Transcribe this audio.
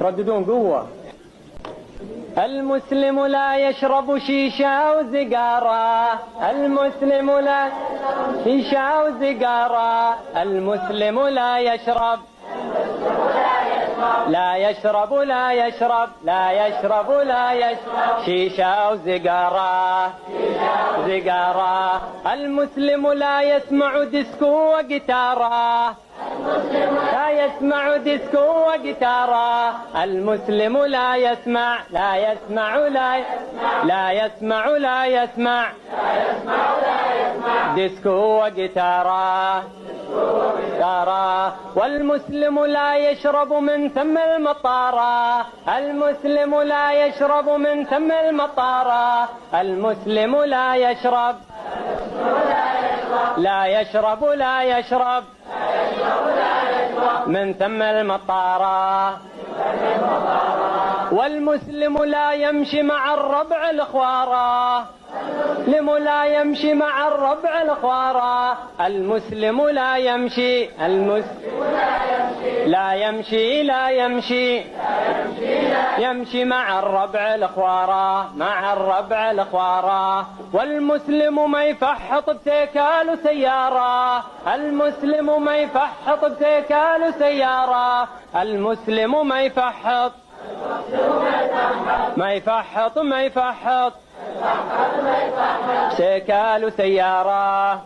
ترددون قوة. المسلم لا يشرب شيشة وزقارة، المسلم لا شيشة وزقارة، المسلم لا يشرب لا يشرب لا يشرب لا يشرب لا يشرب شيشة وزقارة زقارة. المسلم لا يسمع ديسكو وقتارة، لا يسمع ديسكو وقتارة. المسلم لا يسمع لا يسمع لا يسمع لا يسمع لا يسمع ديسكو وقتارة. والمسلم لا يشرب من ثم المطارة، المسلم لا يشرب من ثم المطارة. المسلم لا يشرب لا يشرب لا يشرب من ثم المطارة. والمسلم لا يمشي مع الربع الخوارة، المسلم لا يمشي مع الربع الخوارة. المسلم لا يمشي لا يمشي لا يمشي يمشي مع الربع الخوارة مع الربع الخوارة. والمسلم ما يفحط بسيكال وسيارة، المسلم ما يفحط بسيكال وسيارة. المسلم ما يفحط ما يفحط ما يفحط سيكال وسيارة.